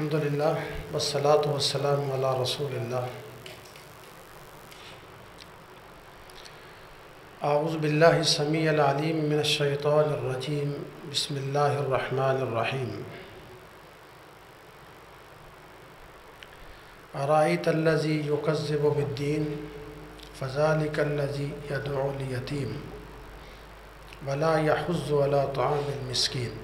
الحمدللہ والصلاة والسلام علی رسول اللہ۔ اعوذ باللہ السمیع العلیم من الشیطان الرجیم، بسم اللہ الرحمن الرحیم۔ ارأیت الذی یکذب بالدین فذلک الذی یدعو الیتیم ولا یحض علی طعام المسکین۔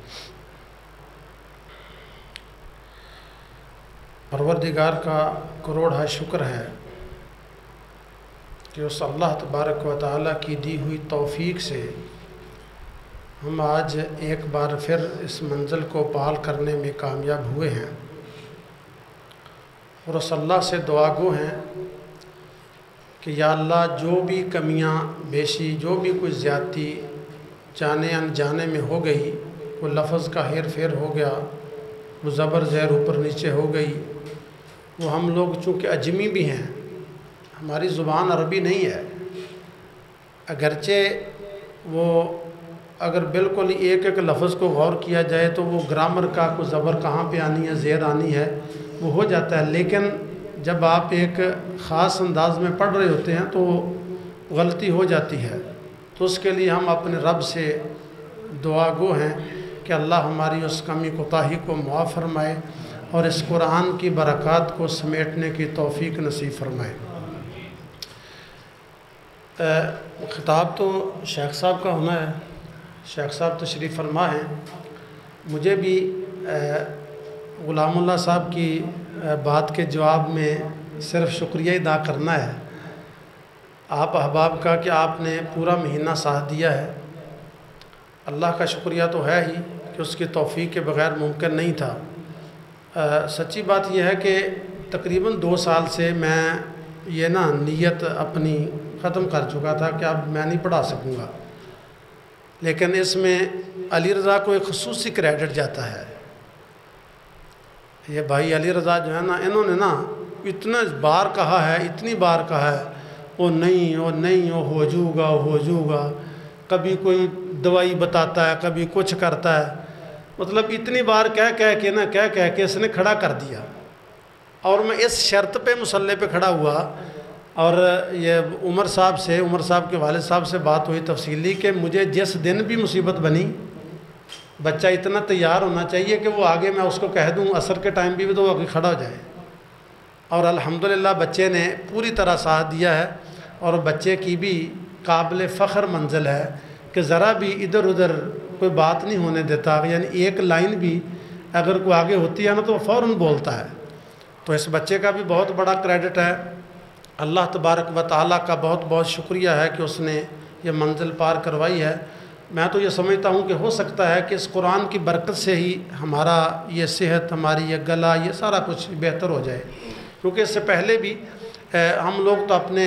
پروردگار کا کروڑہ شکر ہے کہ اس اللہ تبارک و تعالیٰ کی دی ہوئی توفیق سے ہم آج ایک بار پھر اس منزل کو پال کرنے میں کامیاب ہوئے ہیں، اور اس اللہ سے دعا گو ہیں کہ یا اللہ جو بھی کمیاں بیشی، جو بھی کوئی زیادتی جانے انجانے میں ہو گئی، وہ لفظ کا ہیر پھیر ہو گیا، وہ زبر زیر اوپر نیچے ہو گئی، وہ ہم لوگ چونکہ اجمی بھی ہیں، ہماری زبان عربی نہیں ہے، اگرچہ وہ اگر بالکل ایک ایک لفظ کو غور کیا جائے تو وہ گرامر کا کوئی زبر کہاں پہ آنی ہے، زیر آنی ہے، وہ ہو جاتا ہے، لیکن جب آپ ایک خاص انداز میں پڑھ رہے ہوتے ہیں تو غلطی ہو جاتی ہے، تو اس کے لیے ہم اپنے رب سے دعا گو ہیں کہ اللہ ہماری اس کمی کوتاہی کو معاف فرمائے اور اس قرآن کی برکات کو سمیٹنے کی توفیق نصیب فرمائے۔ خطاب تو شیخ صاحب کا ہونا ہے، شیخ صاحب تشریف فرما ہیں۔ مجھے بھی غلام اللہ صاحب کی بات کے جواب میں صرف شکریہ ادا کرنا ہے آپ احباب کا کہ آپ نے پورا مہینہ ساتھ دیا ہے۔ اللہ کا شکریہ تو ہے ہی کہ اس کی توفیق کے بغیر ممکن نہیں تھا۔ سچی بات یہ ہے کہ تقریباً 2 سال سے میں یہ نیت اپنی ختم کر چکا تھا کہ اب میں نہیں پڑھا سکوں گا، لیکن اس میں علی رضا کو ایک خصوصی کریڈٹ جاتا ہے۔ یہ بھائی علی رضا جو ہے انہوں نے اتنا بار کہا ہے، اتنی بار کہا ہے، وہ نہیں ہو جوں گا، کبھی کوئی دوائی بتاتا ہے، کبھی کچھ کرتا ہے، مطلب اتنی بار کہہ کے اس نے کھڑا کر دیا، اور میں اس شرط پہ مصلی پہ کھڑا ہوا، اور یہ عمر صاحب کے والد صاحب سے بات ہوئی تفصیلی کہ مجھے جس دن بھی مصیبت بنی، بچہ اتنا تیار ہونا چاہیے کہ وہ آگے میں اس کو کہہ دوں عصر کے ٹائم بھی تو وہ آگے کھڑا ہو جائے، اور الحمدللہ بچے نے پوری طرح ساتھ دیا ہے، اور بچے کی بھی قابل فخر منزل ہے کہ ذرا بھی ادھر ادھر کوئی بات نہیں ہونے دیتا، یعنی ایک لائن بھی اگر کوئی آگے ہوتی ہے تو وہ فوراً بولتا ہے۔ تو اس بچے کا بھی بہت بڑا کریڈٹ ہے، اللہ تبارک و تعالیٰ کا بہت بہت شکریہ ہے کہ اس نے یہ منزل پار کروائی ہے۔ میں تو یہ سمجھتا ہوں کہ ہو سکتا ہے کہ اس قرآن کی برکت سے ہی ہمارا یہ صحت، ہماری یہ گلا، یہ سارا کچھ بہتر ہو جائے، کیونکہ اس سے پہلے بھی ہم لوگ تو اپنے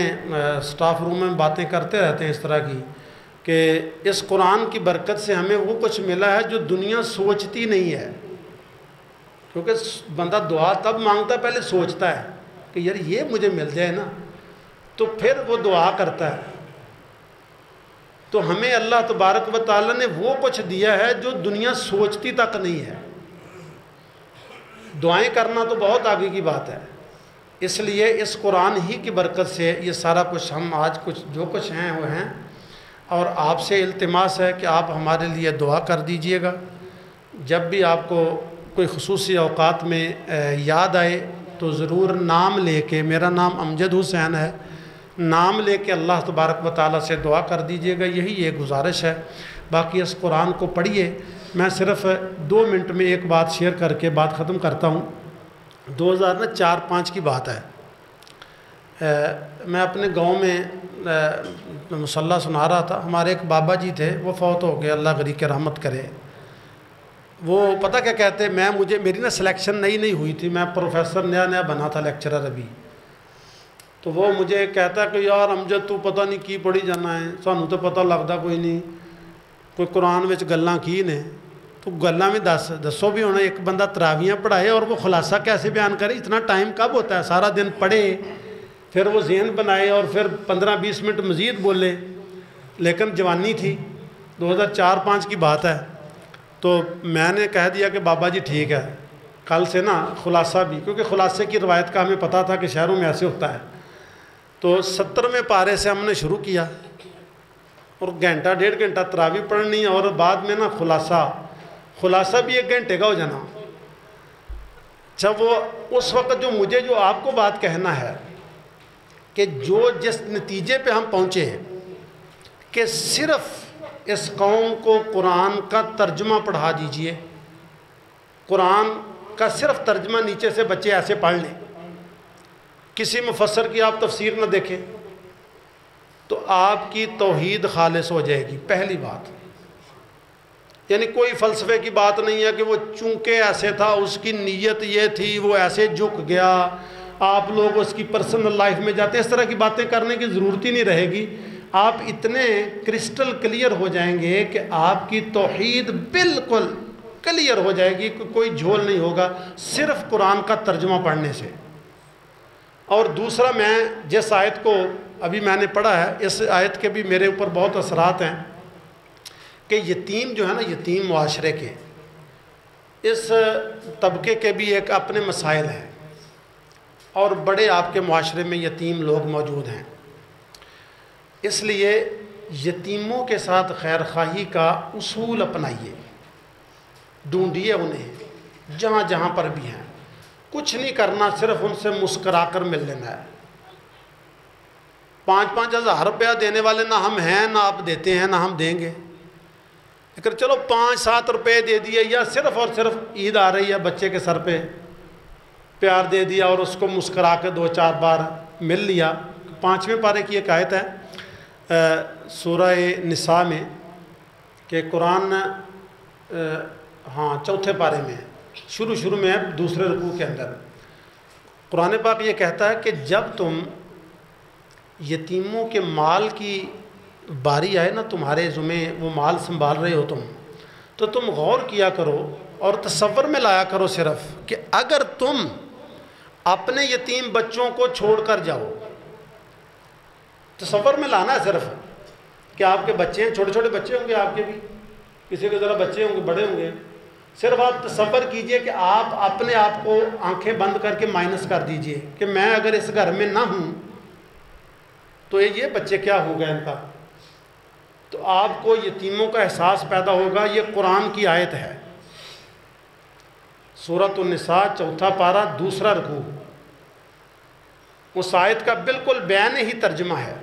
سٹاف روم میں باتیں کرتے رہتے ہیں اس طرح کی کہ اس قرآن کی برکت سے ہمیں وہ کچھ ملا ہے جو دنیا سوچتی نہیں ہے، کیونکہ بندہ دعا تب مانگتا ہے پہلے سوچتا ہے کہ یار یہ مجھے مل جائے تو پھر وہ دعا کرتا ہے۔ تو ہمیں اللہ تبارک و تعالیٰ نے وہ کچھ دیا ہے جو دنیا سوچتی تک نہیں ہے۔ دعائیں کرنا تو بہت آگے کی بات ہے، اس لیے اس قرآن ہی کی برکت سے یہ سارا کچھ ہم آج جو کچھ ہیں وہ ہیں، اور آپ سے التماس ہے کہ آپ ہمارے لیے دعا کر دیجئے گا۔ جب بھی آپ کو کوئی خصوصی اوقات میں یاد آئے تو ضرور نام لے کے، میرا نام امجد حسین ہے، نام لے کے اللہ تبارک و تعالیٰ سے دعا کر دیجئے گا، یہی یہ گزارش ہے۔ باقی اس قرآن کو پڑھیے۔ میں صرف 2 منٹ میں ایک بات شیئر کر کے بات ختم کرتا ہوں۔ 2004-05 کی بات ہے، میں اپنے گاؤں میں مصلی سنا رہا تھا۔ ہمارے ایک بابا جی تھے، وہ فوت ہو گئے، اللہ غریق رحمت کرے۔ وہ پتہ کیا کہتے، میری سلیکشن نئی ہوئی تھی، میں پروفیسر نیا بنا تھا، لیکچرر ابھی، تو وہ مجھے کہتا کہ یار امجد تو پتہ نہیں کی پڑھی جانا ہے، سانوں تو پتہ لگتا کوئی نہیں، کوئی قرآن وچ گلاں کی نے، تو گلاں میں دسو بھی ہونا، ایک بندہ تراویاں پڑھائے اور وہ خلاصہ کیسے بیان کرے، اتنا ٹائم کب ہوتا ہے، سارا دن پڑھے، پھر وہ ذہن بنائے اور پھر 15-20 منٹ مزید بولے۔ لیکن جوانی تھی، 2004-05 کی بات ہے، تو میں نے کہہ دیا کہ بابا جی ٹھیک ہے، کل سے نا خلاصہ بھی، کیونکہ خلاصے کی روایت کا ہمیں پتہ تھا کہ شہروں میں ایسے ہوتا ہے، تو 70ویں پارے سے ہم نے شروع کیا اور گھنٹہ 1.5 گھنٹہ تراویح پڑھنی، اور بعد میں نا خلاصہ بھی 1 گھنٹے کا ہو جانا۔ جب وہ اس وقت جو آپ کو بات کہنا ہے کہ جس نتیجے پہ ہم پہنچے ہیں کہ صرف اس قوم کو قرآن کا ترجمہ پڑھا دیجئے، قرآن کا صرف ترجمہ نیچے سے بچے ایسے پڑھ لیں، کسی مفسر کی آپ تفسیر نہ دیکھیں، تو آپ کی توحید خالص ہو جائے گی۔ پہلی بات، یعنی کوئی فلسفے کی بات نہیں ہے کہ وہ چونکہ ایسے تھا، اس کی نیت یہ تھی، وہ ایسے جھک گیا، آپ لوگ اس کی پرسنل لائف میں جاتے ہیں، اس طرح کی باتیں کرنے کی ضرورت ہی نہیں رہے گی۔ آپ اتنے کرسٹل کلیئر ہو جائیں گے کہ آپ کی توحید بالکل کلیئر ہو جائے گی، کوئی جھول نہیں ہوگا صرف قرآن کا ترجمہ پڑھنے سے۔ اور دوسرا، میں جس آیت کو ابھی میں نے پڑھا ہے، اس آیت کے بھی میرے اوپر بہت اثرات ہیں کہ یتیم جو ہے نا، یتیم معاشرے کے، اس طبقے کے بھی ایک اپنے مسائل ہیں، اور بڑے آپ کے معاشرے میں یتیم لوگ موجود ہیں، اس لیے یتیموں کے ساتھ خیر خواہی کا اصول اپنائیے، ڈھونڈیے انہیں جہاں جہاں پر بھی ہیں، کچھ نہیں کرنا، صرف ان سے مسکرا کر مل لینا ہے۔ 5-5 ہزار روپیہ دینے والے نہ ہم ہیں، نہ آپ دیتے ہیں، نہ ہم دیں گے، لیکن چلو 5-7 روپے دے دیے، یا صرف اور صرف عید آ رہی ہے بچے کے سر پہ پیار دے دیا اور اس کو مسکرا کے 2-4 بار مل لیا۔ 5ویں پارے کی ایک آیت ہے سورہ نساء میں کہ قرآن 4 پارے میں شروع میں دوسرے رکوع کے اندر قرآن پاک یہ کہتا ہے کہ جب تم یتیموں کے مال کی باری آئے نا، تمہارے ذمہ وہ مال سنبھال رہے ہو تم، تو تم غور کیا کرو اور تصور میں لایا کرو صرف کہ اگر تم اپنے یتیم بچوں کو چھوڑ کر جاؤ، تصور میں لانا ہے صرف کہ آپ کے بچے ہیں، چھوٹے چھوٹے بچے ہوں گے آپ کے بھی، کسی کے ذرا بچے ہوں گے، بڑے ہوں گے، صرف آپ تصور کیجئے کہ آپ اپنے آپ کو آنکھیں بند کر کے مائنس کر دیجئے کہ میں اگر اس گھر میں نہ ہوں تو یہ بچے کیا ہو گئے ان کا، تو آپ کو یتیموں کا احساس پیدا ہوگا۔ یہ قرآن کی آیت ہے، سورۃ النساء 4 پارہ 2 رکوع، اس آیت کا بالکل بیان ہی ترجمہ ہے۔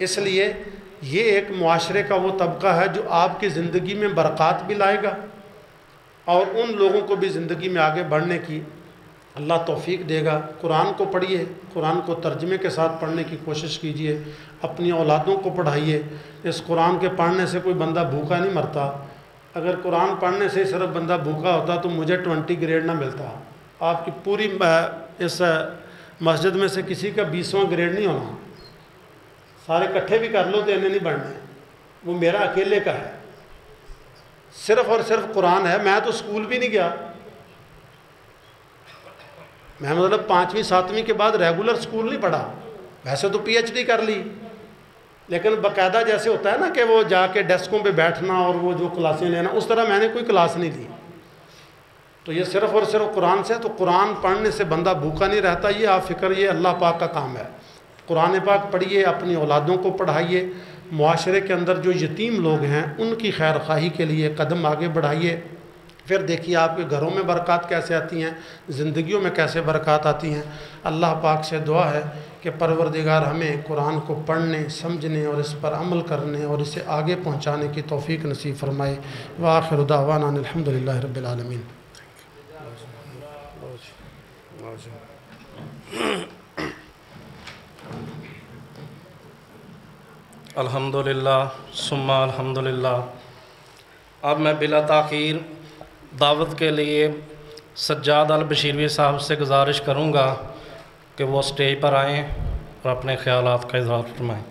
اس لیے یہ ایک معاشرے کا وہ طبقہ ہے جو آپ کی زندگی میں برکات بھی لائے گا، اور ان لوگوں کو بھی زندگی میں آگے بڑھنے کی اللہ توفیق دے گا۔ قرآن کو پڑھیے، قرآن کو ترجمے کے ساتھ پڑھنے کی کوشش کیجئے، اپنی اولادوں کو پڑھائیے۔ اس قرآن کے پڑھنے سے کوئی بندہ بھوکا نہیں مرتا۔ اگر قرآن پڑھنے سے صرف بندہ بھوکا ہوتا تو مجھے 20 گریڈ نہ ملتا، آپ کی پوری اس مسجد میں سے کسی کا 20واں گریڈ نہیں ہونا، سارے کٹھے بھی کر لو تو انہیں نہیں بڑھنے، وہ میرا اکیلے کا ہے، صرف اور صرف قرآن ہے۔ میں تو اسکول بھی نہیں گیا، میں مطلب 5ویں 7ویں کے بعد ریگولر اسکول نہیں پڑھا، ویسے تو PhD کر لی، لیکن باقاعدہ جیسے ہوتا ہے نا کہ وہ جا کے ڈیسکوں پہ بیٹھنا اور وہ جو کلاسیں لینا، اس طرح میں نے کوئی کلاس نہیں لی۔ تو یہ صرف اور صرف قرآن سے، تو قرآن پڑھنے سے بندہ بھوکا نہیں رہتا، یہ آپ فکر، یہ اللہ پاک کا کام ہے۔ قرآن پاک پڑھیے، اپنی اولادوں کو پڑھائیے، معاشرے کے اندر جو یتیم لوگ ہیں ان کی خیر خواہی کے لیے قدم آگے بڑھائیے، پھر دیکھیے آپ کے گھروں میں برکات کیسے آتی ہیں، زندگیوں میں کیسے برکات آتی ہیں۔ اللہ پاک سے دعا ہے کہ پروردگار ہمیں قرآن کو پڑھنے، سمجھنے اور اس پر عمل کرنے اور اسے آگے پہنچانے کی توفیق نصیب فرمائے۔ وآخر دعوانا الحمدللہ رب العالمین۔ الحمدللہ ثم الحمدللہ۔ اب میں بلا تاخیر دعوت کے لیے سجاد البشیروی صاحب سے گزارش کروں گا کہ وہ اسٹیج پر آئیں اور اپنے خیالات کا اظہار فرمائیں۔